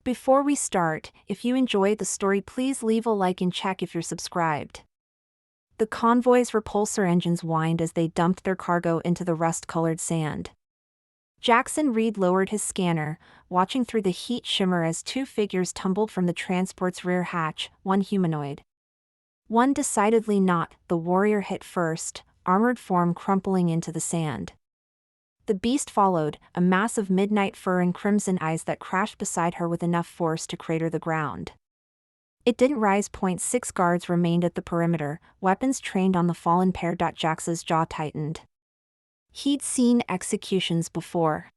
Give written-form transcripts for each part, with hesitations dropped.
Before we start, if you enjoyed the story, please leave a like and check if you're subscribed. The convoy's repulsor engines whined as they dumped their cargo into the rust-colored sand. Jackson Reed lowered his scanner, watching through the heat shimmer as two figures tumbled from the transport's rear hatch, one humanoid. One decidedly not, the warrior hit first, armored form crumpling into the sand. The beast followed, a mass of midnight fur and crimson eyes that crashed beside her with enough force to crater the ground. It didn't rise. 6 guards remained at the perimeter, weapons trained on the fallen pair. Jax's jaw tightened. He'd seen executions before.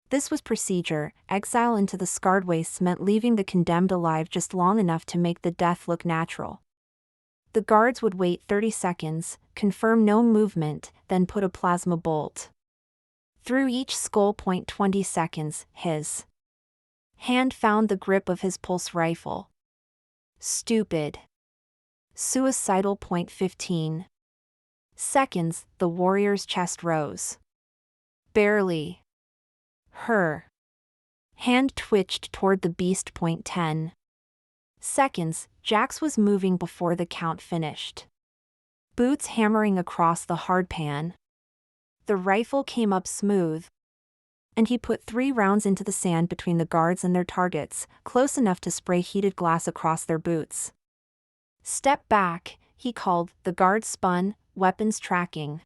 This was procedure. Exile into the scarred wastes meant leaving the condemned alive just long enough to make the death look natural. The guards would wait 30 seconds, confirm no movement, then put a plasma bolt through each skull. 20 seconds, his hand found the grip of his pulse rifle. Stupid. Suicidal. 15 seconds, the warrior's chest rose. Barely. Her hand twitched toward the beast. 10 seconds, Jax was moving before the count finished. Boots hammering across the hardpan. The rifle came up smooth, and he put 3 rounds into the sand between the guards and their targets, close enough to spray heated glass across their boots. Step back, he called. The guards spun, weapons tracking.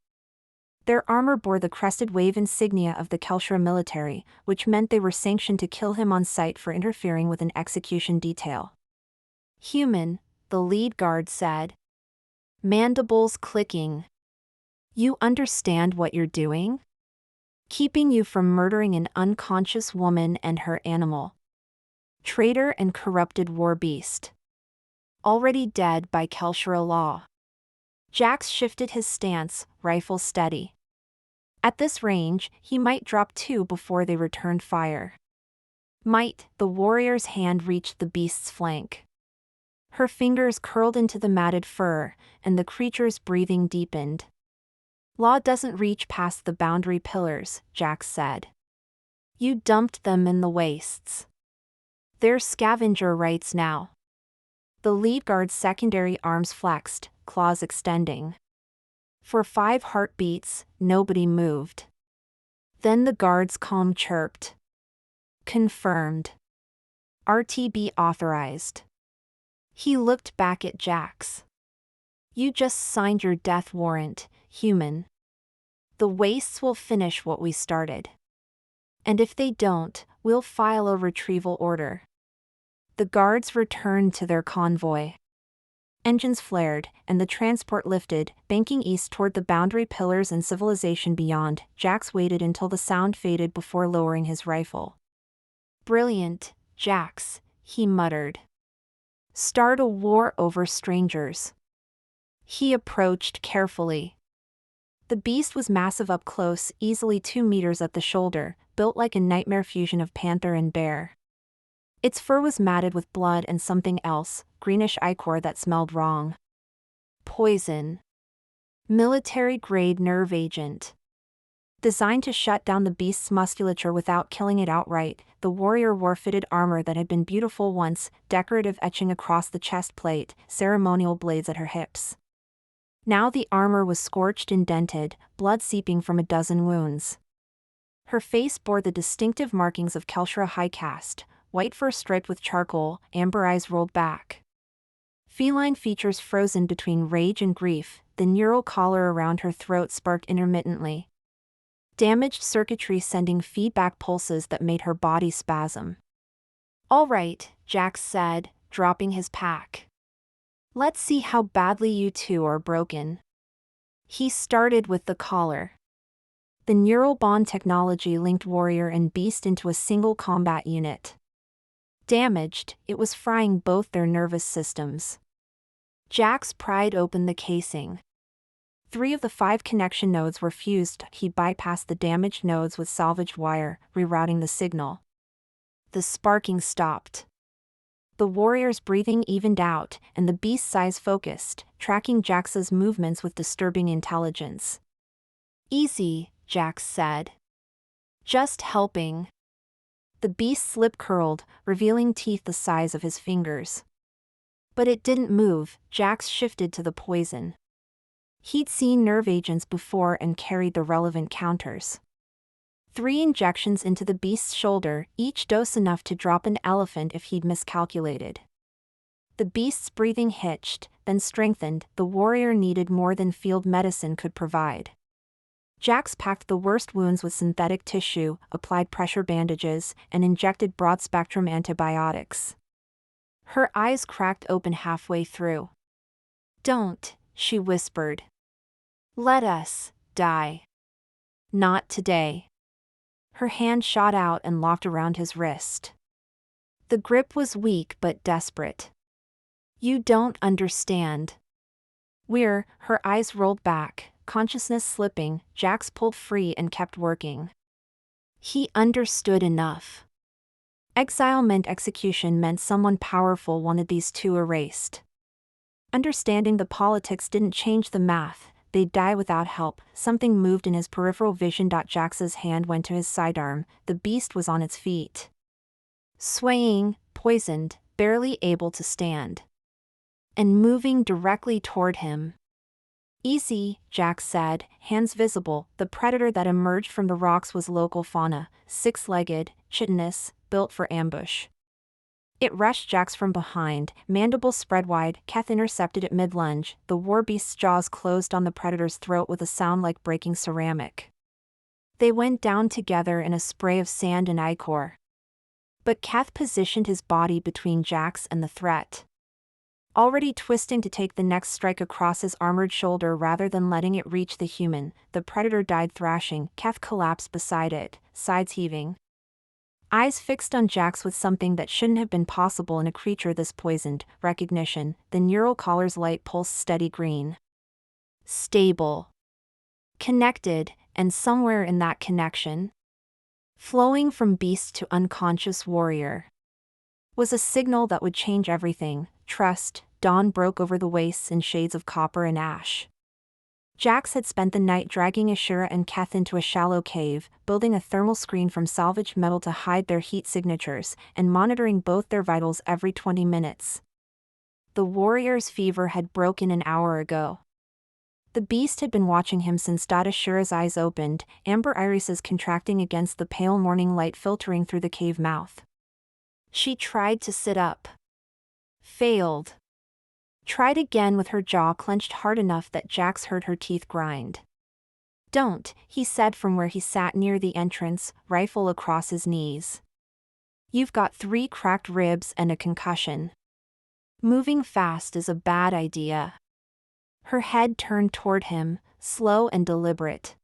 Their armor bore the crested wave insignia of the Kelshra military, which meant they were sanctioned to kill him on sight for interfering with an execution detail. Human, the lead guard said. Mandibles clicking. You understand what you're doing? Keeping you from murdering an unconscious woman and her animal. Traitor and corrupted war beast. Already dead by Kelshra law. Jax shifted his stance, rifle steady. At this range, he might drop 2 before they returned fire. Might. The warrior's hand reached the beast's flank. Her fingers curled into the matted fur, and the creature's breathing deepened. Law doesn't reach past the boundary pillars, Jax said. You dumped them in the wastes. They're scavenger rights now. The lead guard's secondary arms flexed, claws extending. For 5 heartbeats, nobody moved. Then the guard's calm chirped. Confirmed. RTB authorized. He looked back at Jax. You just signed your death warrant, human. The wastes will finish what we started. And if they don't, we'll file a retrieval order. The guards returned to their convoy. Engines flared, and the transport lifted, banking east toward the boundary pillars and civilization beyond. Jax waited until the sound faded before lowering his rifle. Brilliant, Jax, he muttered. Start a war over strangers. He approached carefully. The beast was massive up close, easily 2 meters at the shoulder, built like a nightmare fusion of panther and bear. Its fur was matted with blood and something else, greenish ichor that smelled wrong. Poison. Military-grade nerve agent. Designed to shut down the beast's musculature without killing it outright, the warrior wore fitted armor that had been beautiful once, decorative etching across the chest plate, ceremonial blades at her hips. Now the armor was scorched and dented, blood seeping from a dozen wounds. Her face bore the distinctive markings of Kelshra high caste, white fur striped with charcoal, amber eyes rolled back. Feline features frozen between rage and grief, the neural collar around her throat sparked intermittently. Damaged circuitry sending feedback pulses that made her body spasm. All right, Jax said, dropping his pack. Let's see how badly you two are broken. He started with the collar. The neural bond technology linked warrior and beast into a single combat unit. Damaged, it was frying both their nervous systems. Jax pried open the casing. 3 of the 5 connection nodes were fused. He bypassed the damaged nodes with salvaged wire, rerouting the signal. The sparking stopped. The warrior's breathing evened out, and the beast's eyes focused, tracking Jax's movements with disturbing intelligence. Easy, Jax said. Just helping. The beast's lip curled, revealing teeth the size of his fingers. But it didn't move. Jax shifted to the poison. He'd seen nerve agents before and carried the relevant counters. 3 injections into the beast's shoulder, each dose enough to drop an elephant if he'd miscalculated. The beast's breathing hitched, then strengthened. The warrior needed more than field medicine could provide. Jax packed the worst wounds with synthetic tissue, applied pressure bandages, and injected broad-spectrum antibiotics. Her eyes cracked open halfway through. "Don't," she whispered. "Let us die. Not today." Her hand shot out and locked around his wrist. The grip was weak but desperate. "You don't understand." Her eyes rolled back, consciousness slipping. Jax pulled free and kept working. He understood enough. Exile meant execution, meant someone powerful wanted these 2 erased. Understanding the politics didn't change the math. They'd die without help. Something moved in his peripheral vision. Jax's hand went to his sidearm. The beast was on its feet. Swaying, poisoned, barely able to stand. And moving directly toward him. "Easy," Jax said, hands visible. The predator that emerged from the rocks was local fauna, 6-legged, chitinous, built for ambush. It rushed Jax from behind, mandibles spread wide. Keth intercepted it mid-lunge. The war beast's jaws closed on the predator's throat with a sound like breaking ceramic. They went down together in a spray of sand and ichor. But Keth positioned his body between Jax and the threat. Already twisting to take the next strike across his armored shoulder rather than letting it reach the human, the predator died thrashing. Keth collapsed beside it, sides heaving. Eyes fixed on Jax with something that shouldn't have been possible in a creature this poisoned. Recognition. The neural collar's light pulsed steady green. Stable. Connected, and somewhere in that connection, flowing from beast to unconscious warrior, was a signal that would change everything. Trust. Dawn broke over the wastes in shades of copper and ash. Jax had spent the night dragging Ashura and Keth into a shallow cave, building a thermal screen from salvaged metal to hide their heat signatures, and monitoring both their vitals every 20 minutes. The warrior's fever had broken an hour ago. The beast had been watching him since Ashura's eyes opened, amber irises contracting against the pale morning light filtering through the cave mouth. She tried to sit up. Failed. Tried again with her jaw clenched hard enough that Jax heard her teeth grind. "Don't," he said from where he sat near the entrance, rifle across his knees. "You've got 3 cracked ribs and a concussion. Moving fast is a bad idea." Her head turned toward him, slow and deliberate.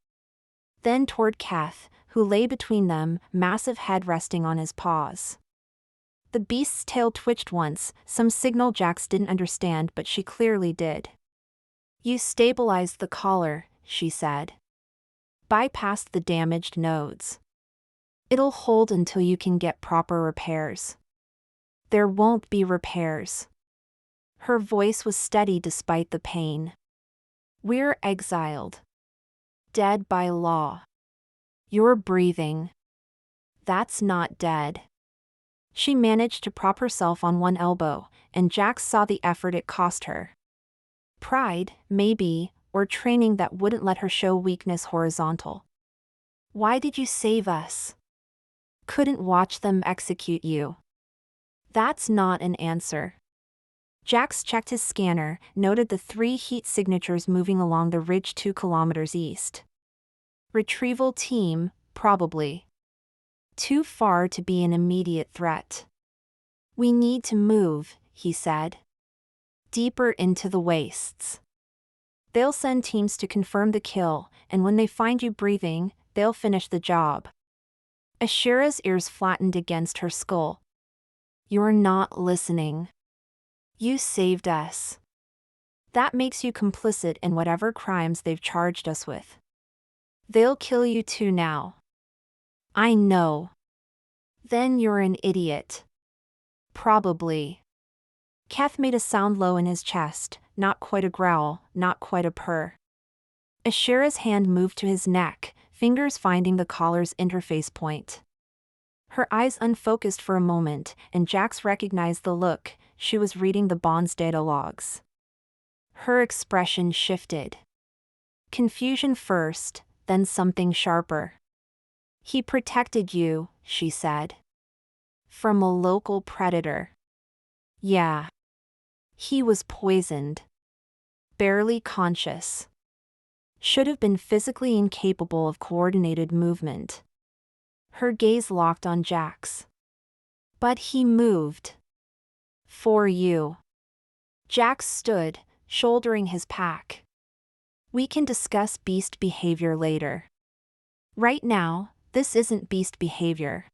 Then toward Keth, who lay between them, massive head resting on his paws. The beast's tail twitched once, some signal Jax didn't understand, but she clearly did. "You stabilized the collar," she said. "Bypassed the damaged nodes. It'll hold until you can get proper repairs." "There won't be repairs." Her voice was steady despite the pain. "We're exiled. Dead by law. You're breathing. That's not dead." She managed to prop herself on one elbow, and Jax saw the effort it cost her. Pride, maybe, or training that wouldn't let her show weakness horizontal. "Why did you save us?" "Couldn't watch them execute you." "That's not an answer." Jax checked his scanner, noted the 3 heat signatures moving along the ridge 2 kilometers east. Retrieval team, probably. Too far to be an immediate threat. "We need to move," he said. "Deeper into the wastes. They'll send teams to confirm the kill, and when they find you breathing, they'll finish the job." Ashura's ears flattened against her skull. "You're not listening. You saved us. That makes you complicit in whatever crimes they've charged us with. They'll kill you too now." "I know." "Then you're an idiot." "Probably." Keth made a sound low in his chest, not quite a growl, not quite a purr. Ashura's hand moved to his neck, fingers finding the collar's interface point. Her eyes unfocused for a moment, and Jax recognized the look. She was reading the bond's data logs. Her expression shifted. Confusion first, then something sharper. "He protected you," she said. "From a local predator." "Yeah. He was poisoned. Barely conscious. Should have been physically incapable of coordinated movement." Her gaze locked on Jax. "But he moved. For you." Jax stood, shouldering his pack. "We can discuss beast behavior later. Right now, this isn't beast behavior."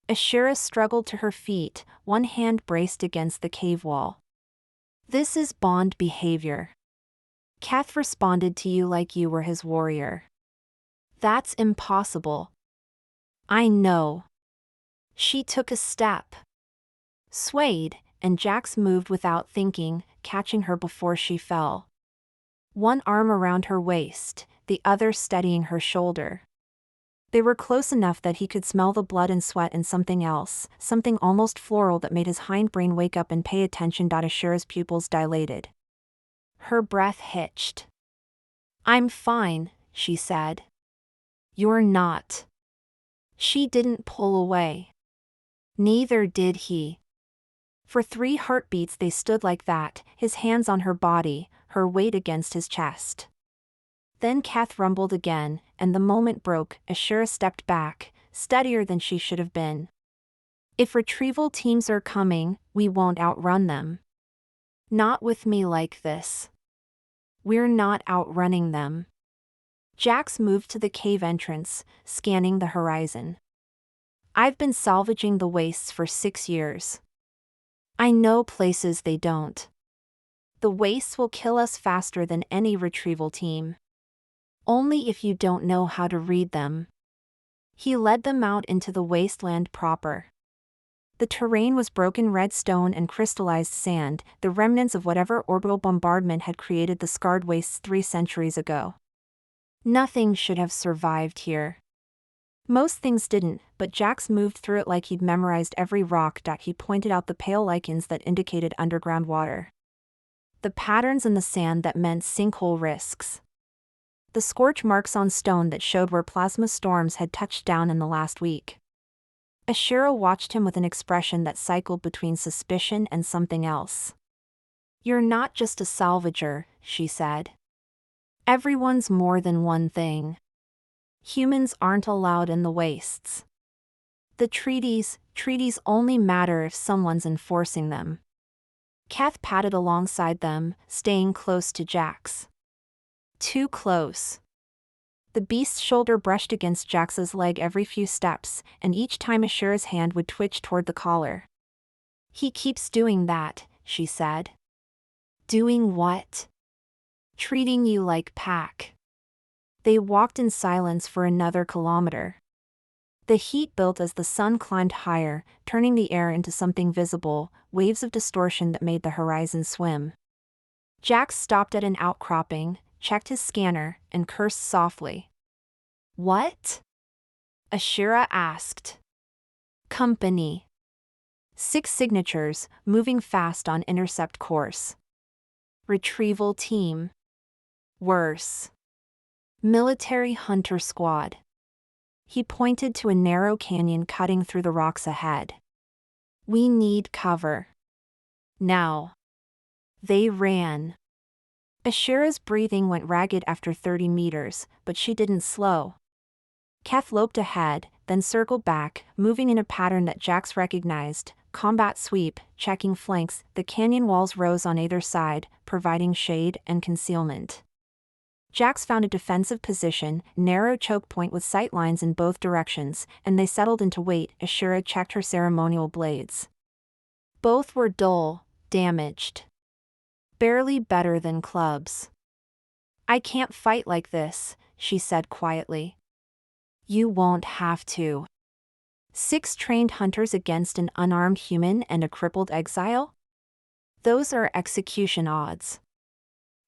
Ashira struggled to her feet, one hand braced against the cave wall. "This is bond behavior. Kath responded to you like you were his warrior." "That's impossible." "I know." She took a step. Swayed, and Jax moved without thinking, catching her before she fell. One arm around her waist, the other steadying her shoulder. They were close enough that he could smell the blood and sweat and something else, something almost floral that made his hindbrain wake up and pay attention. Ashira's pupils dilated. Her breath hitched. "I'm fine," she said. "You're not." She didn't pull away. Neither did he. For 3 heartbeats they stood like that, his hands on her body, her weight against his chest. Then Kath rumbled again, and the moment broke. Ashira stepped back, steadier than she should have been. "If retrieval teams are coming, we won't outrun them. Not with me like this." "We're not outrunning them." Jax moved to the cave entrance, scanning the horizon. "I've been salvaging the wastes for 6 years. I know places they don't. The wastes will kill us faster than any retrieval team. Only if you don't know how to read them." He led them out into the wasteland proper. The terrain was broken red stone and crystallized sand, the remnants of whatever orbital bombardment had created the scarred wastes 3 centuries ago. Nothing should have survived here. Most things didn't, but Jax moved through it like he'd memorized every rock. He pointed out the pale lichens that indicated underground water. The patterns in the sand that meant sinkhole risks. The scorch marks on stone that showed where plasma storms had touched down in the last week. Ashira watched him with an expression that cycled between suspicion and something else. "You're not just a salvager," she said. "Everyone's more than one thing. Humans aren't allowed in the wastes. The treaties only matter if someone's enforcing them." Kath padded alongside them, staying close to Jax. Too close. The beast's shoulder brushed against Jax's leg every few steps, and each time Ashira's hand would twitch toward the collar. "He keeps doing that," she said. "Doing what?" "Treating you like pack." They walked in silence for another kilometer. The heat built as the sun climbed higher, turning the air into something visible, waves of distortion that made the horizon swim. Jax stopped at an outcropping, checked his scanner, and cursed softly. "What?" Ashira asked. "Company. 6 signatures, moving fast on intercept course. Retrieval team. Worse. Military hunter squad." He pointed to a narrow canyon cutting through the rocks ahead. "We need cover. Now." They ran. Ashira's breathing went ragged after 30 meters, but she didn't slow. Kath loped ahead, then circled back, moving in a pattern that Jax recognized: combat sweep, checking flanks. The canyon walls rose on either side, providing shade and concealment. Jax found a defensive position, narrow choke point with sight lines in both directions, and they settled into wait. Ashira checked her ceremonial blades. Both were dull, damaged. Barely better than clubs. "I can't fight like this," she said quietly. "You won't have to." 6 trained hunters against an unarmed human and a crippled exile? Those are execution odds.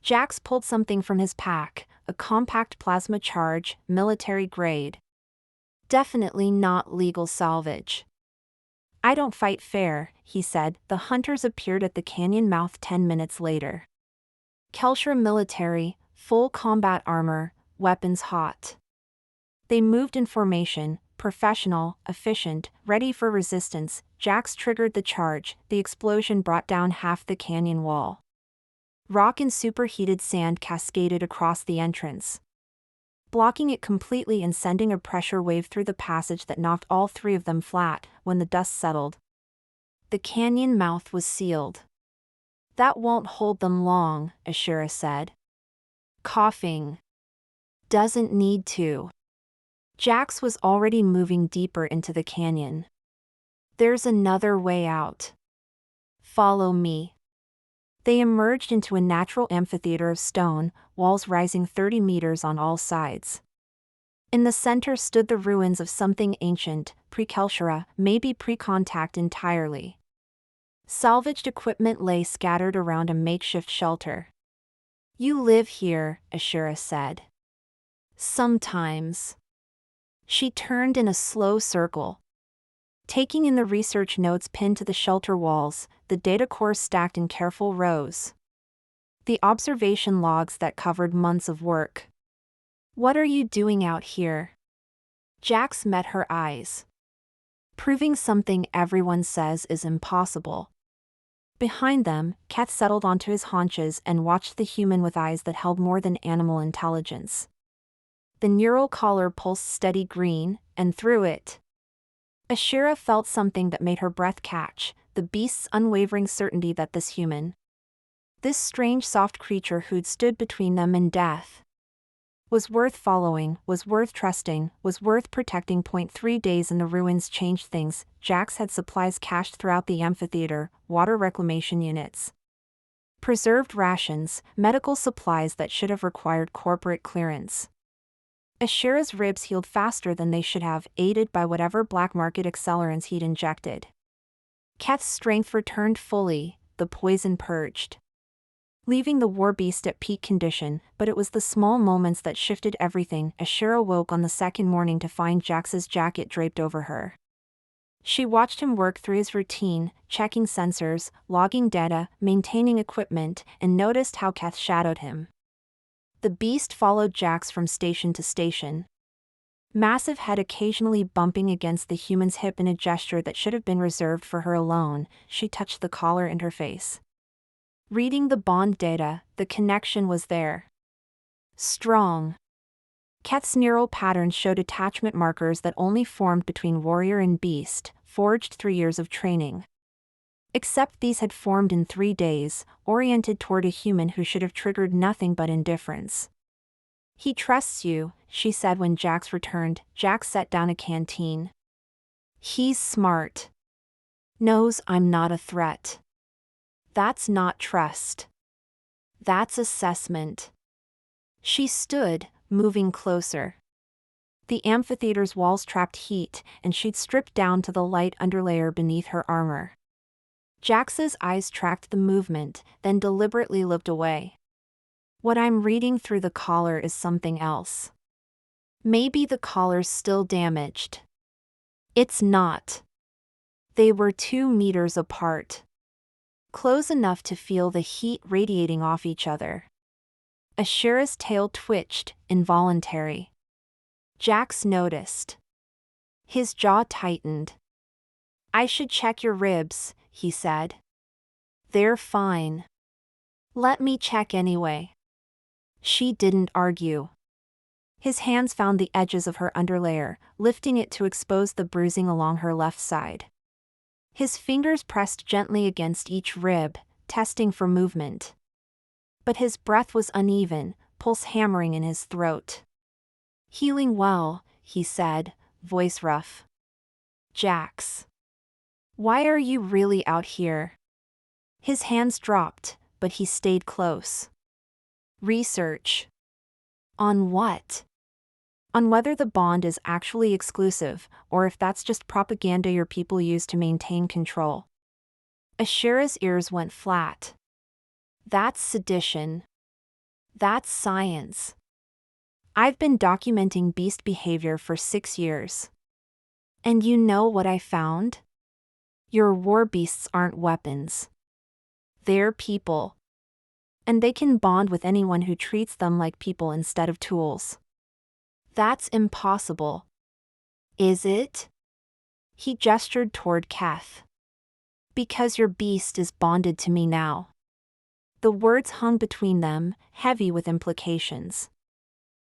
Jax pulled something from his pack, a compact plasma charge, military grade. Definitely not legal salvage. I don't fight fair, he said. The hunters appeared at the canyon mouth 10 minutes later. Kelshra military, full combat armor, weapons hot. They moved in formation, professional, efficient, ready for resistance. Jax triggered the charge. The explosion brought down half the canyon wall. Rock and superheated sand cascaded across the entrance, blocking it completely and sending a pressure wave through the passage that knocked all three of them flat. When the dust settled, the canyon mouth was sealed. That won't hold them long, Ashura said, coughing. Doesn't need to. Jax was already moving deeper into the canyon. There's another way out. Follow me. They emerged into a natural amphitheater of stone, walls rising 30 meters on all sides. In the center stood the ruins of something ancient, pre-Kelshra, maybe pre-contact entirely. Salvaged equipment lay scattered around a makeshift shelter. You live here, Ashura said. Sometimes. She turned in a slow circle, taking in the research notes pinned to the shelter walls, the data cores stacked in careful rows, the observation logs that covered months of work. What are you doing out here? Jax met her eyes. Proving something everyone says is impossible. Behind them, Keth settled onto his haunches and watched the human with eyes that held more than animal intelligence. The neural collar pulsed steady green, and through it, Ashura felt something that made her breath catch, the beast's unwavering certainty that this human, this strange soft creature who'd stood between them and death, was worth following, was worth trusting, was worth protecting. 3 days in the ruins changed things. Jax had supplies cached throughout the amphitheater, water reclamation units, preserved rations, medical supplies that should have required corporate clearance. Ashura's ribs healed faster than they should have, aided by whatever black market accelerants he'd injected. Keth's strength returned fully, the poison purged, leaving the war beast at peak condition. But it was the small moments that shifted everything. Ashura woke on the second morning to find Jax's jacket draped over her. She watched him work through his routine, checking sensors, logging data, maintaining equipment, and noticed how Keth shadowed him. The beast followed Jax from station to station, massive head occasionally bumping against the human's hip in a gesture that should have been reserved for her alone. She touched the collar interface. Reading the bond data, the connection was there. Strong. Keth's neural patterns showed attachment markers that only formed between warrior and beast, forged through years of training. Except these had formed in 3 days, oriented toward a human who should have triggered nothing but indifference. He trusts you, she said when Jax returned. Jax set down a canteen. He's smart. Knows I'm not a threat. That's not trust. That's assessment. She stood, moving closer. The amphitheater's walls trapped heat, and she'd stripped down to the light underlayer beneath her armor. Jax's eyes tracked the movement, then deliberately looked away. What I'm reading through the collar is something else. Maybe the collar's still damaged. It's not. They were 2 meters apart, close enough to feel the heat radiating off each other. Ashura's tail twitched, involuntary. Jax noticed. His jaw tightened. I should check your ribs, he said. They're fine. Let me check anyway. She didn't argue. His hands found the edges of her underlayer, lifting it to expose the bruising along her left side. His fingers pressed gently against each rib, testing for movement. But his breath was uneven, pulse hammering in his throat. Healing well, he said, voice rough. Jax. Why are you really out here? His hands dropped, but he stayed close. Research. On what? On whether the bond is actually exclusive, or if that's just propaganda your people use to maintain control. Ashura's ears went flat. That's sedition. That's science. I've been documenting beast behavior for 6 years. And you know what I found? Your war beasts aren't weapons. They're people. And they can bond with anyone who treats them like people instead of tools. That's impossible. Is it? He gestured toward Kath. Because your beast is bonded to me now. The words hung between them, heavy with implications.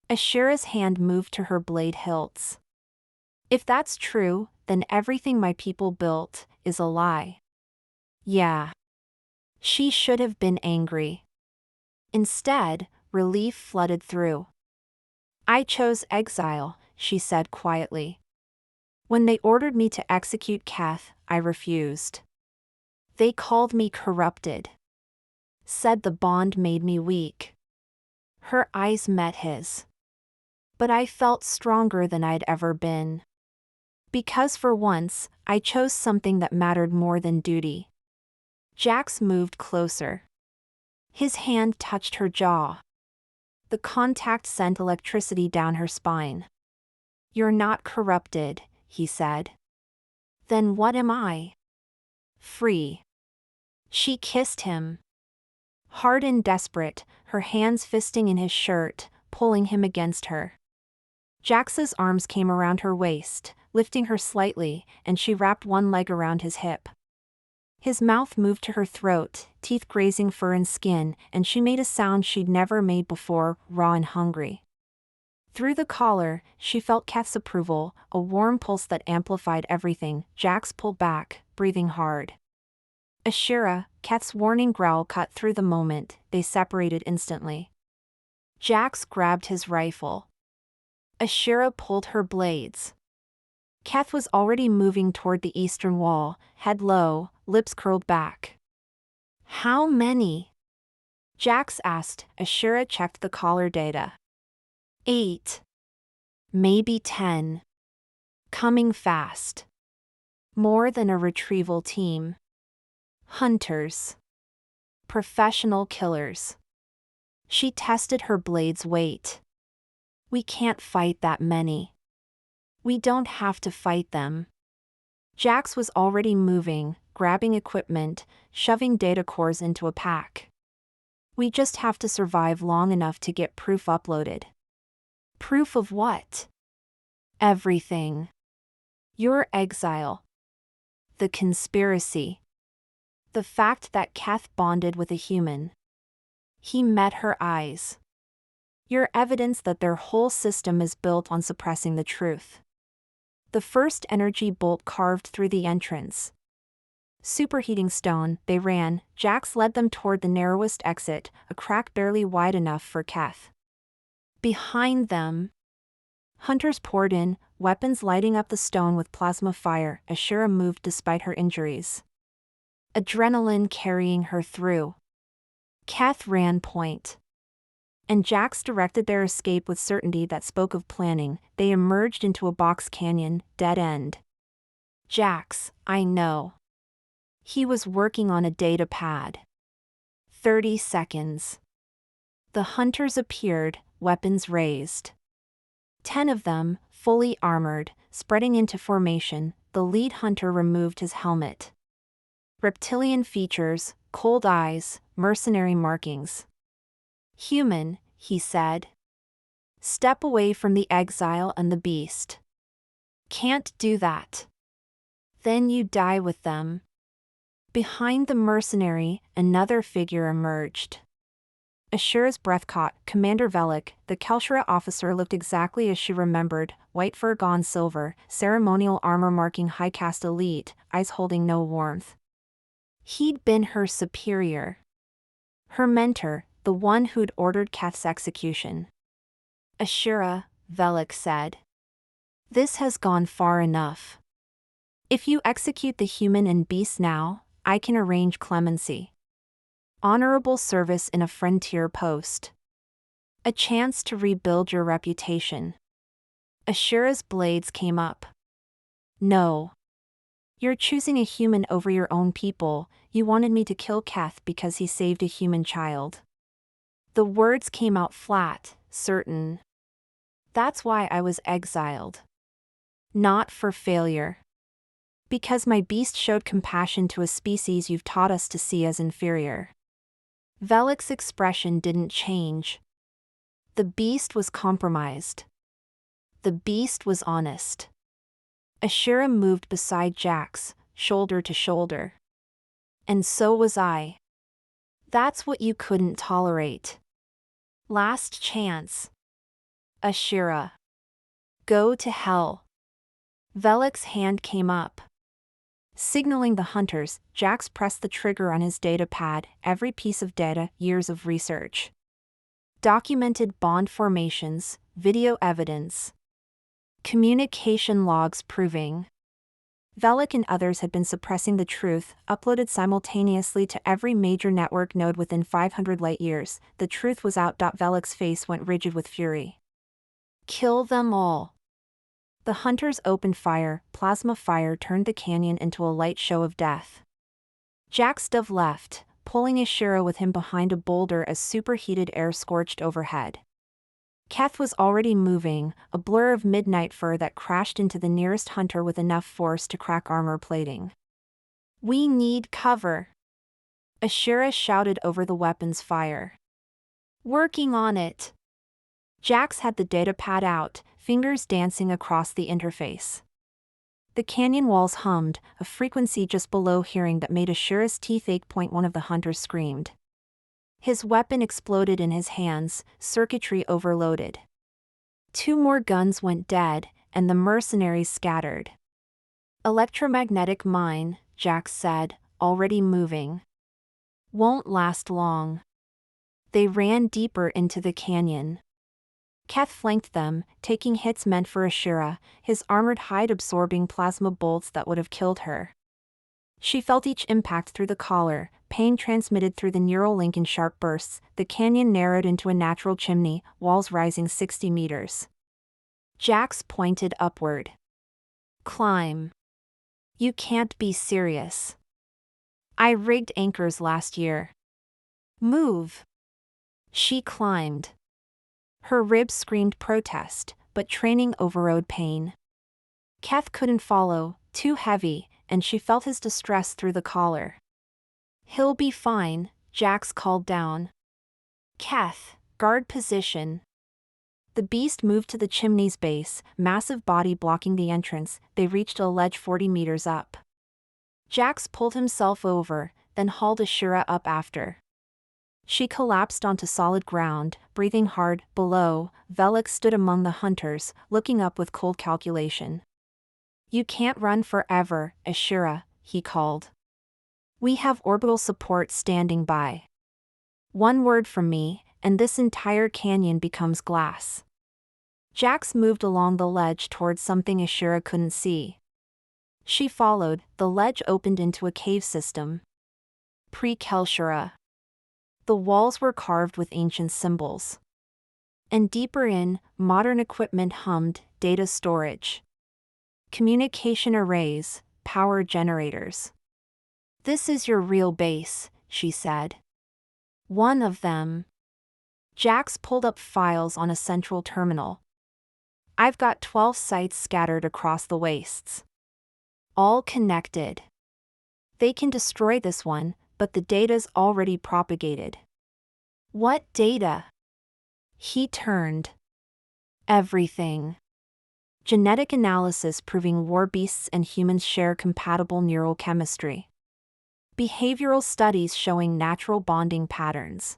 Ashira's hand moved to her blade hilts. If that's true, then everything my people built is a lie. Yeah. She should have been angry. Instead, relief flooded through. I chose exile, she said quietly. When they ordered me to execute Kath, I refused. They called me corrupted. Said the bond made me weak. Her eyes met his. But I felt stronger than I'd ever been. Because for once, I chose something that mattered more than duty. Jax moved closer. His hand touched her jaw. The contact sent electricity down her spine. You're not corrupted, he said. Then what am I? Free. She kissed him. Hard and desperate, her hands fisting in his shirt, pulling him against her. Jax's arms came around her waist, lifting her slightly, and she wrapped one leg around his hip. His mouth moved to her throat, teeth grazing fur and skin, and she made a sound she'd never made before, raw and hungry. Through the collar, she felt Kath's approval, a warm pulse that amplified everything. Jax pulled back, breathing hard. Ashira, Kath's warning growl cut through the moment. They separated instantly. Jax grabbed his rifle. Ashira pulled her blades. Kath was already moving toward the eastern wall, head low, lips curled back. How many? Jax asked. Ashira checked the collar data. 8. Maybe 10. Coming fast. More than a retrieval team. Hunters. Professional killers. She tested her blade's weight. We can't fight that many. We don't have to fight them. Jax was already moving, grabbing equipment, shoving data cores into a pack. We just have to survive long enough to get proof uploaded. Proof of what? Everything. Your exile. The conspiracy. The fact that Kath bonded with a human. He met her eyes. Your evidence that their whole system is built on suppressing the truth. The first energy bolt carved through the entrance. Superheating stone, they ran. Jax led them toward the narrowest exit, a crack barely wide enough for Kath. Behind them, hunters poured in, weapons lighting up the stone with plasma fire. Ashira moved despite her injuries. Adrenaline carrying her through. Kath ran point. And Jax directed their escape with certainty that spoke of planning. They emerged into a box canyon, dead end. Jax, I know. He was working on a data pad. 30 seconds. The hunters appeared, weapons raised. 10 of them, fully armored, spreading into formation. The lead hunter removed his helmet. Reptilian features, cold eyes, mercenary markings. Human, he said. Step away from the exile and the beast. Can't do that. Then you die with them. Behind the mercenary, another figure emerged. Ashira's breath caught. Commander Velik, the Kelshra officer, looked exactly as she remembered, white fur gone silver, ceremonial armor marking high caste elite, eyes holding no warmth. He'd been her superior. Her mentor, the one who'd ordered Kath's execution. Ashira, Velik said. This has gone far enough. If you execute the human and beast now, I can arrange clemency. Honorable service in a frontier post. A chance to rebuild your reputation. Ashira's blades came up. No. You're choosing a human over your own people. You wanted me to kill Kath because he saved a human child. The words came out flat, certain. That's why I was exiled. Not for failure. Because my beast showed compassion to a species you've taught us to see as inferior. Velik's expression didn't change. The beast was compromised. The beast was honest. Ashira moved beside Jax, shoulder to shoulder. And so was I. That's what you couldn't tolerate. Last chance. Ashira. Go to hell. Velik's hand came up. Signaling the hunters, Jax pressed the trigger on his data pad, every piece of data, years of research. Documented bond formations, video evidence. Communication logs proving. Velik and others had been suppressing the truth, uploaded simultaneously to every major network node within 500 light-years. The truth was out. Velik's face went rigid with fury. Kill them all. The hunters opened fire. Plasma fire turned the canyon into a light show of death. Jax dove left, pulling Ashira with him behind a boulder as superheated air scorched overhead. Keth was already moving, a blur of midnight fur that crashed into the nearest hunter with enough force to crack armor plating. We need cover. Ashira shouted over the weapon's fire. Working on it. Jax had the data pad out, fingers dancing across the interface. The canyon walls hummed, a frequency just below hearing that made Ashira's teeth ache. One of the hunters screamed. His weapon exploded in his hands, circuitry overloaded. 2 more guns went dead, and the mercenaries scattered. Electromagnetic mine, Jax said, already moving. Won't last long. They ran deeper into the canyon. Keth flanked them, taking hits meant for Ashira, his armored hide absorbing plasma bolts that would have killed her. She felt each impact through the collar, pain transmitted through the neural link in sharp bursts. The canyon narrowed into a natural chimney, walls rising 60 meters. Jax pointed upward. Climb. You can't be serious. I rigged anchors last year. Move. She climbed. Her ribs screamed protest, but training overrode pain. Keth couldn't follow, too heavy, and she felt his distress through the collar. He'll be fine, Jax called down. Keth, guard position. The beast moved to the chimney's base, massive body blocking the entrance. They reached a ledge 40 meters up. Jax pulled himself over, then hauled Ashira up after. She collapsed onto solid ground, breathing hard. Below, Velik stood among the hunters, looking up with cold calculation. You can't run forever, Ashira, he called. We have orbital support standing by. 1 word from me, and this entire canyon becomes glass. Jax moved along the ledge towards something Ashira couldn't see. She followed. The ledge opened into a cave system. Pre-Kelshura. The walls were carved with ancient symbols. And deeper in, modern equipment hummed, data storage. Communication arrays, power generators. This is your real base, she said. One of them. Jax pulled up files on a central terminal. I've got 12 sites scattered across the wastes. All connected. They can destroy this one, but the data's already propagated. What data? He turned. Everything. Genetic analysis proving war beasts and humans share compatible neural chemistry. Behavioral studies showing natural bonding patterns.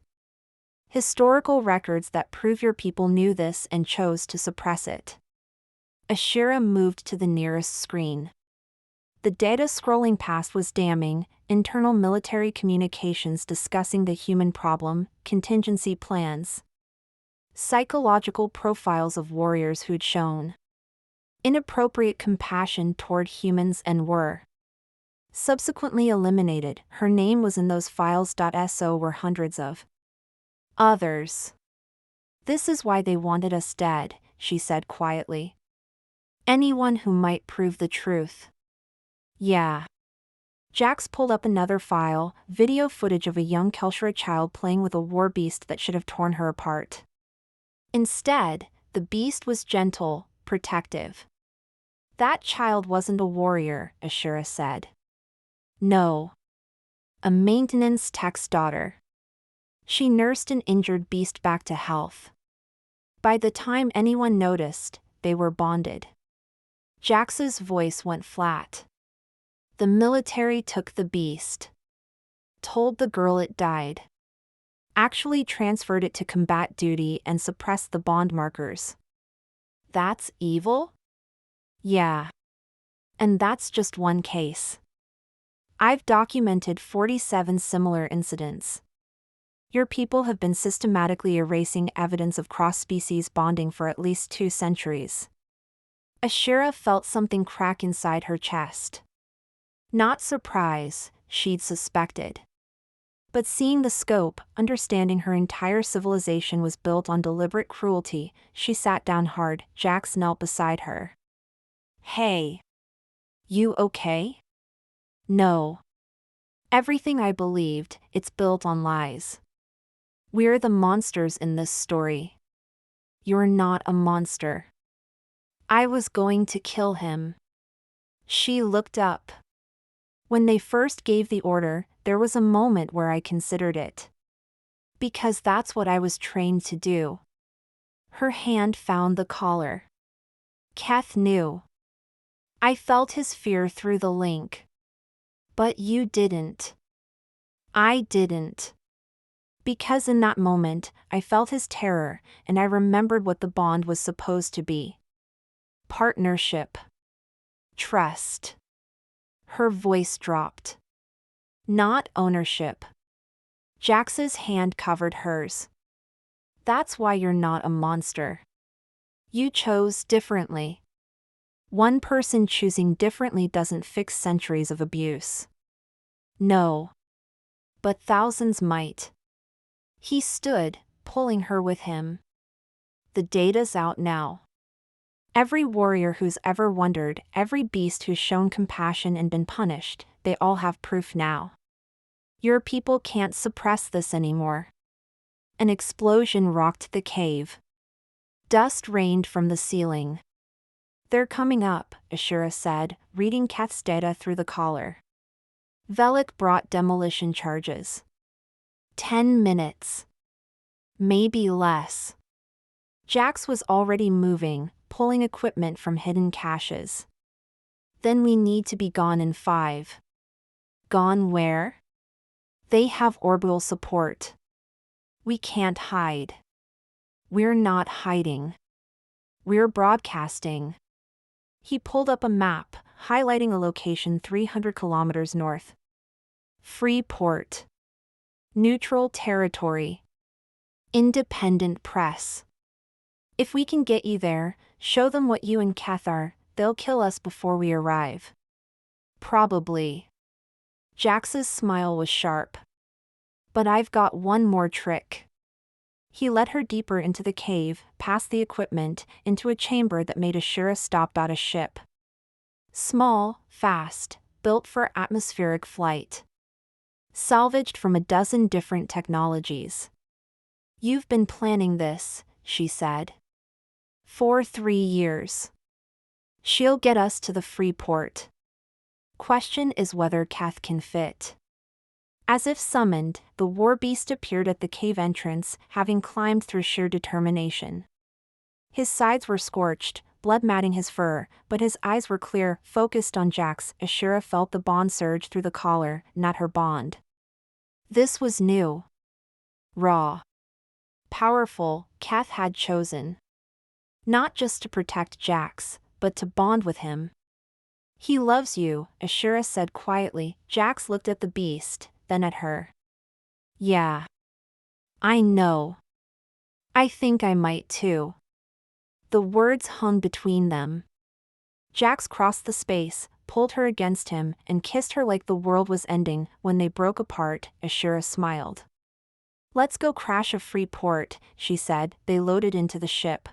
Historical records that prove your people knew this and chose to suppress it. Ashira moved to the nearest screen. The data scrolling past was damning, internal military communications discussing the human problem, contingency plans. Psychological profiles of warriors who'd shown inappropriate compassion toward humans and were subsequently eliminated. Her name was in those files. So were hundreds of others. This is why they wanted us dead, she said quietly. Anyone who might prove the truth. Yeah. Jax pulled up another file, video footage of a young Kelshura child playing with a war beast that should have torn her apart. Instead, the beast was gentle, protective. That child wasn't a warrior, Ashura said. No. A maintenance tech's daughter. She nursed an injured beast back to health. By the time anyone noticed, they were bonded. Jax's voice went flat. The military took the beast. Told the girl it died. Actually transferred it to combat duty and suppressed the bond markers. That's evil? Yeah. And that's just one case. I've documented 47 similar incidents. Your people have been systematically erasing evidence of cross-species bonding for at least 2 centuries. Ashura felt something crack inside her chest. Not surprise, she'd suspected. But seeing the scope, understanding her entire civilization was built on deliberate cruelty, she sat down hard. Jax knelt beside her. Hey. You okay? No. Everything I believed, it's built on lies. We're the monsters in this story. You're not a monster. I was going to kill him. She looked up. When they first gave the order, there was a moment where I considered it. Because that's what I was trained to do. Her hand found the collar. Keth knew. I felt his fear through the link. But you didn't. I didn't. Because in that moment, I felt his terror, and I remembered what the bond was supposed to be. Partnership. Trust. Her voice dropped. Not ownership. Jax's hand covered hers. That's why you're not a monster. You chose differently. One person choosing differently doesn't fix centuries of abuse. No. But thousands might. He stood, pulling her with him. The data's out now. Every warrior who's ever wondered, every beast who's shown compassion and been punished, they all have proof now. Your people can't suppress this anymore. An explosion rocked the cave. Dust rained from the ceiling. They're coming up, Ashura said, reading Keth's data through the collar. Velik brought demolition charges. 10 minutes. Maybe less. Jax was already moving, pulling equipment from hidden caches. Then we need to be gone in 5. Gone where? They have orbital support. We can't hide. We're not hiding. We're broadcasting. He pulled up a map, highlighting a location 300 kilometers north. Free port. Neutral territory. Independent press. If we can get you there, show them what you and Keth are, they'll kill us before we arrive. Probably. Jax's smile was sharp. But I've got one more trick. He led her deeper into the cave, past the equipment, into a chamber that made Ashura stop at a ship. Small, fast, built for atmospheric flight. Salvaged from a dozen different technologies. You've been planning this, she said. For 3 years. She'll get us to the free port. Question is whether Keth can fit. As if summoned, the war beast appeared at the cave entrance, having climbed through sheer determination. His sides were scorched, blood matting his fur, but his eyes were clear, focused on Jax. Ashura felt the bond surge through the collar, not her bond. This was new. Raw. Powerful, Keth had chosen. Not just to protect Jax, but to bond with him. He loves you, Ashura said quietly. Jax looked at the beast, then at her. Yeah. I know. I think I might too. The words hung between them. Jax crossed the space, pulled her against him, and kissed her like the world was ending. When they broke apart, Ashura smiled. Let's go crash a free port, she said. They loaded into the ship.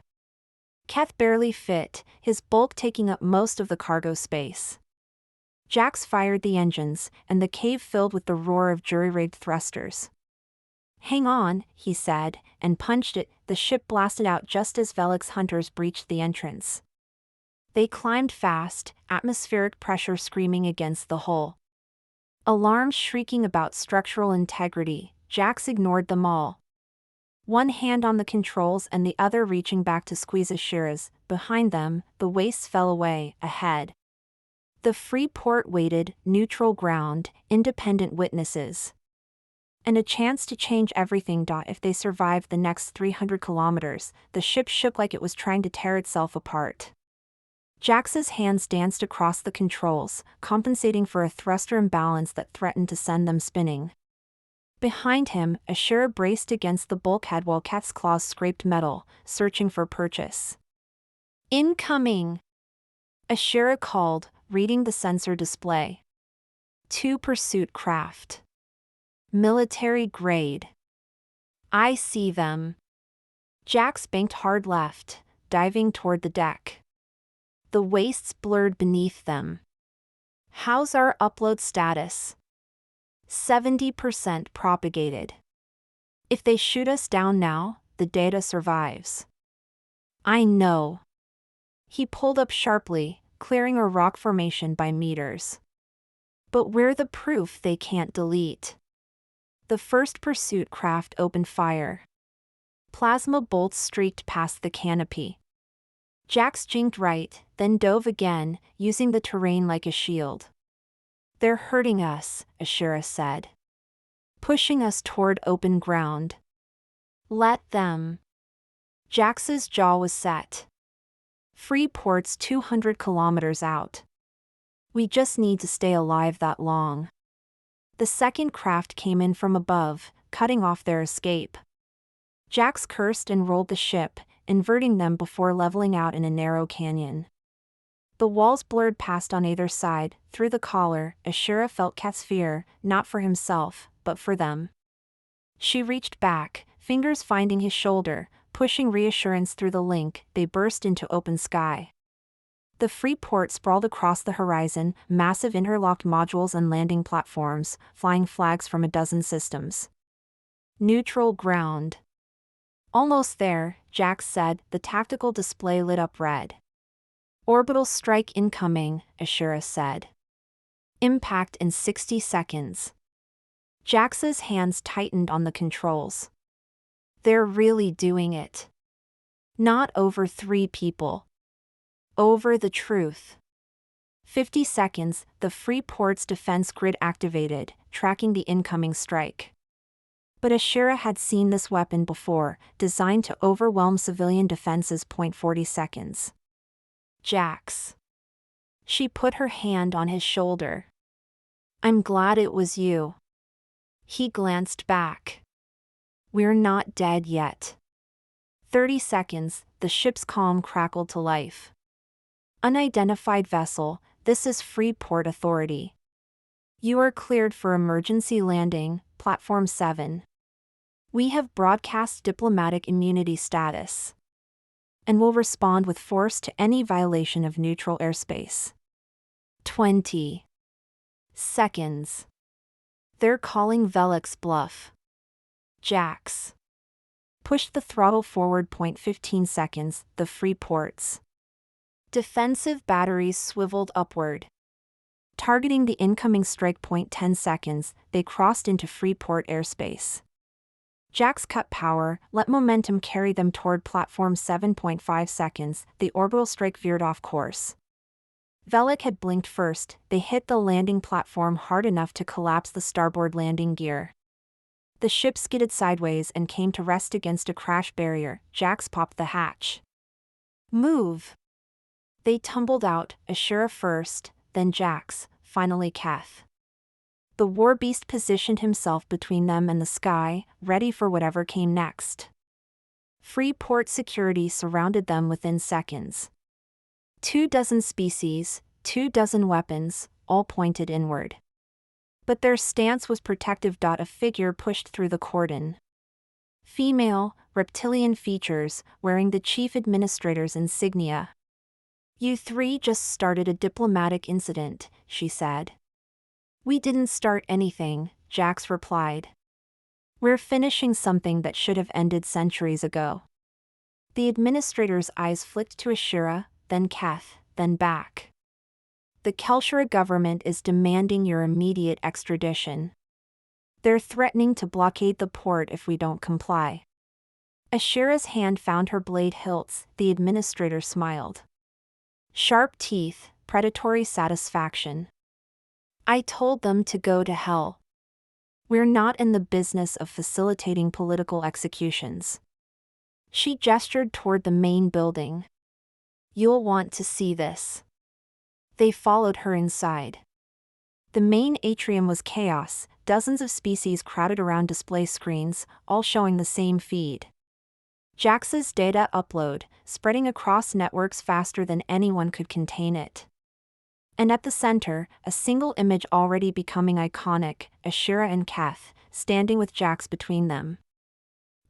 Keth barely fit, his bulk taking up most of the cargo space. Jax fired the engines, and the cave filled with the roar of jury-rigged thrusters. Hang on, he said, and punched it. The ship blasted out just as Velik's hunters breached the entrance. They climbed fast, atmospheric pressure screaming against the hull. Alarms shrieking about structural integrity. Jax ignored them all. One hand on the controls and the other reaching back to squeeze Ashira's. Behind them, the wastes fell away. Ahead, the free port waited, neutral ground, independent witnesses. And a chance to change everything. If they survived the next 300 kilometers, the ship shook like it was trying to tear itself apart. Jax's hands danced across the controls, compensating for a thruster imbalance that threatened to send them spinning. Behind him, Ashira braced against the bulkhead while Keth's claws scraped metal, searching for purchase. Incoming! Ashira called, reading the sensor display. 2 pursuit craft. Military grade. I see them. Jax banked hard left, diving toward the deck. The wastes blurred beneath them. How's our upload status? 70% propagated. If they shoot us down now, the data survives. I know. He pulled up sharply, clearing a rock formation by meters. But we're the proof they can't delete. The first pursuit craft opened fire. Plasma bolts streaked past the canopy. Jax jinked right, then dove again, using the terrain like a shield. They're hurting us, Ashira said. Pushing us toward open ground. Let them. Jax's jaw was set. Free port's 200 kilometers out. We just need to stay alive that long. The second craft came in from above, cutting off their escape. Jax cursed and rolled the ship, inverting them before leveling out in a narrow canyon. The walls blurred past on either side. Through the collar, Ashira felt Keth's fear, not for himself, but for them. She reached back, fingers finding his shoulder, pushing reassurance through the link. They burst into open sky. The free port sprawled across the horizon, massive interlocked modules and landing platforms, flying flags from a dozen systems. Neutral ground. Almost there, Jax said. The tactical display lit up red. Orbital strike incoming, Ashira said. Impact in 60 seconds. Jax's hands tightened on the controls. They're really doing it. Not over 3 people. Over the truth. 50 seconds, the free port's defense grid activated, tracking the incoming strike. But Ashira had seen this weapon before, designed to overwhelm civilian defenses. 40 seconds. Jax. She put her hand on his shoulder. I'm glad it was you. He glanced back. We're not dead yet. 30 seconds, the ship's calm crackled to life. Unidentified vessel, this is Freeport Authority. You are cleared for emergency landing, Platform 7. We have broadcast diplomatic immunity status. And will respond with force to any violation of neutral airspace. 20 seconds. They're calling Velik's bluff. Jax. Pushed the throttle forward. 15 seconds, the free ports. Defensive batteries swiveled upward. Targeting the incoming strike. 10 seconds, they crossed into Freeport airspace. Jax cut power, let momentum carry them toward platform 7.5 seconds, the orbital strike veered off course. Velik had blinked first. They hit the landing platform hard enough to collapse the starboard landing gear. The ship skidded sideways and came to rest against a crash barrier. Jax popped the hatch. Move! They tumbled out, Ashira first, then Jax, finally Keth. The war beast positioned himself between them and the sky, ready for whatever came next. Free port security surrounded them within seconds. 24 species, 24 weapons, all pointed inward. But their stance was protective. A figure pushed through the cordon. Female, reptilian features, wearing the chief administrator's insignia. You 3 just started a diplomatic incident, she said. We didn't start anything, Jax replied. We're finishing something that should have ended centuries ago. The administrator's eyes flicked to Ashira, then Keth, then back. The Kelshura government is demanding your immediate extradition. They're threatening to blockade the port if we don't comply. Ashira's hand found her blade hilts, the administrator smiled. Sharp teeth, predatory satisfaction. I told them to go to hell. We're not in the business of facilitating political executions. She gestured toward the main building. You'll want to see this. They followed her inside. The main atrium was chaos, dozens of species crowded around display screens, all showing the same feed. Jax's data upload, spreading across networks faster than anyone could contain it. And at the center, a single image already becoming iconic, Ashira and Keth, standing with Jax between them.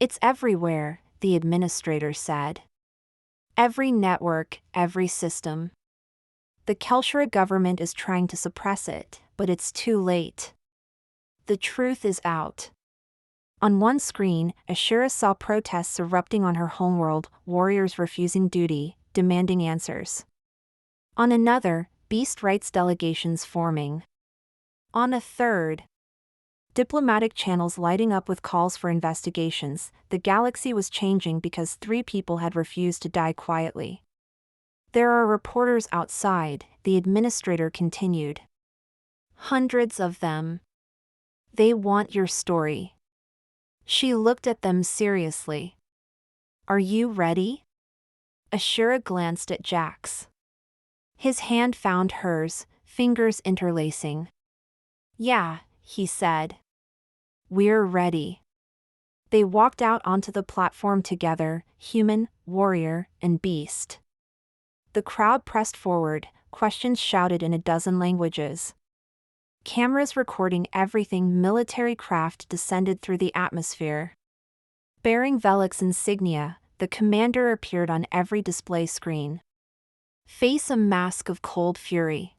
It's everywhere, the administrator said. Every network, every system. The Kelshura government is trying to suppress it, but it's too late. The truth is out. On one screen, Ashira saw protests erupting on her homeworld, warriors refusing duty, demanding answers. On another, beast rights delegations forming. On a third, diplomatic channels lighting up with calls for investigations. The galaxy was changing because 3 people had refused to die quietly. There are reporters outside, the administrator continued. Hundreds of them. They want your story. She looked at them seriously. Are you ready? Ashira glanced at Jax. His hand found hers, fingers interlacing. Yeah, he said. We're ready. They walked out onto the platform together, human, warrior, and beast. The crowd pressed forward, questions shouted in a dozen languages. Cameras recording everything. Military craft descended through the atmosphere. Bearing Velik's insignia, the commander appeared on every display screen. Face a mask of cold fury.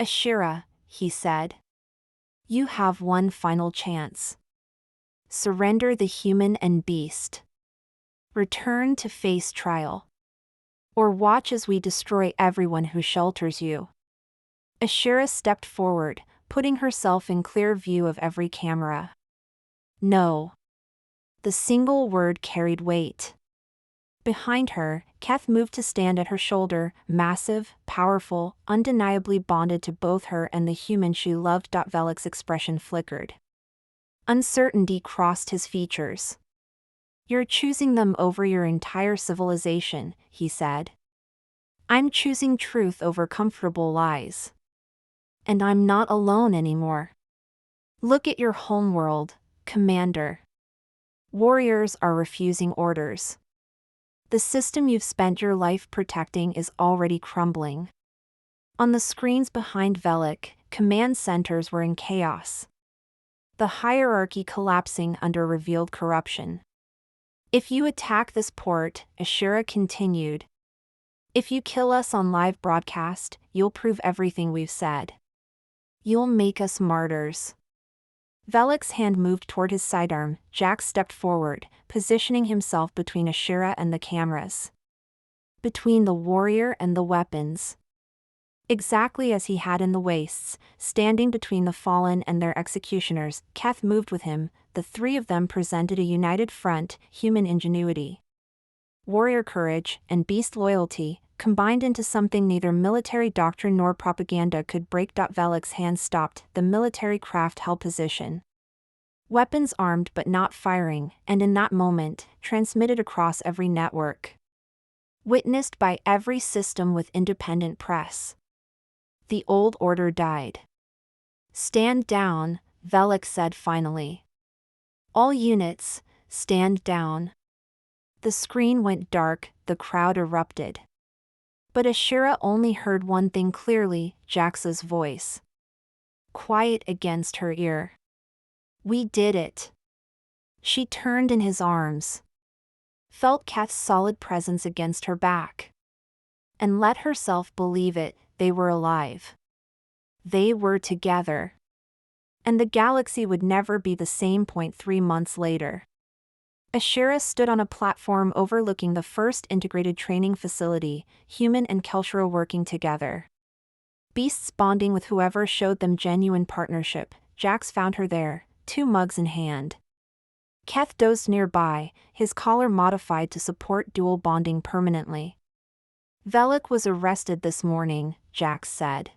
Ashira, he said. You have one final chance. Surrender the human and beast. Return to face trial. Or watch as we destroy everyone who shelters you. Ashira stepped forward, putting herself in clear view of every camera. No. The single word carried weight. Behind her, Keth moved to stand at her shoulder, massive, powerful, undeniably bonded to both her and the human she loved. Velik's expression flickered. Uncertainty crossed his features. You're choosing them over your entire civilization, he said. I'm choosing truth over comfortable lies. And I'm not alone anymore. Look at your homeworld, Commander. Warriors are refusing orders. The system you've spent your life protecting is already crumbling. On the screens behind Velik, command centers were in chaos. The hierarchy collapsing under revealed corruption. If you attack this port, Ashira continued. If you kill us on live broadcast, you'll prove everything we've said. You'll make us martyrs. Velik's hand moved toward his sidearm. Jax stepped forward, positioning himself between Ashira and the cameras. Between the warrior and the weapons. Exactly as he had in the wastes, standing between the fallen and their executioners, Keth moved with him. The 3 of them presented a united front, human ingenuity, warrior courage, and beast loyalty, combined into something neither military doctrine nor propaganda could break. Velik's hand stopped. The military craft held position. Weapons armed but not firing, and in that moment, transmitted across every network. Witnessed by every system with independent press. The old order died. Stand down, Velik said finally. All units, stand down. The screen went dark, the crowd erupted. But Ashira only heard one thing clearly, Jax's voice. Quiet against her ear. We did it. She turned in his arms. Felt Keth's solid presence against her back. And let herself believe it, they were alive. They were together. And the galaxy would never be the same. 3 months later. Ashera stood on a platform overlooking the first integrated training facility, human and Kelshra working together. Beasts bonding with whoever showed them genuine partnership. Jax found her there, 2 mugs in hand. Keth dozed nearby, his collar modified to support dual bonding permanently. Velik was arrested this morning, Jax said.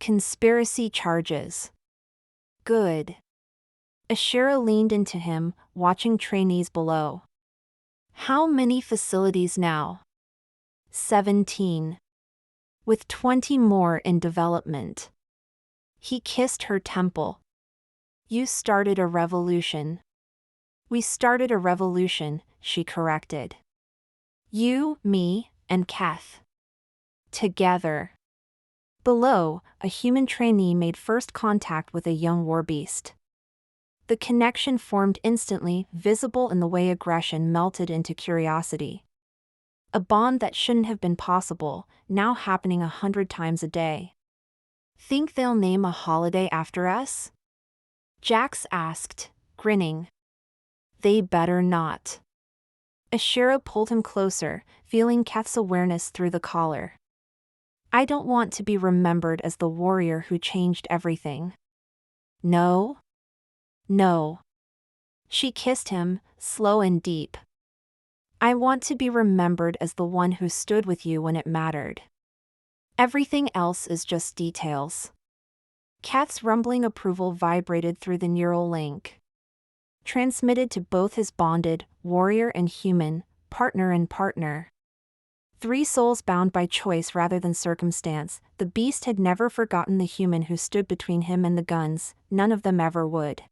Conspiracy charges. Good. Ashera leaned into him, watching trainees below. How many facilities now? 17. With 20 more in development. He kissed her temple. You started a revolution. We started a revolution, she corrected. You, me, and Keth. Together. Below, a human trainee made first contact with a young warbeast. The connection formed instantly, visible in the way aggression melted into curiosity. A bond that shouldn't have been possible, now happening 100 times a day. Think they'll name a holiday after us? Jax asked, grinning. They better not. Ashera pulled him closer, feeling Keth's awareness through the collar. I don't want to be remembered as the warrior who changed everything. No? No. She kissed him, slow and deep. I want to be remembered as the one who stood with you when it mattered. Everything else is just details. Keth's rumbling approval vibrated through the neural link. Transmitted to both his bonded, warrior and human, partner and partner. 3 souls bound by choice rather than circumstance. The beast had never forgotten the human who stood between him and the guns, none of them ever would.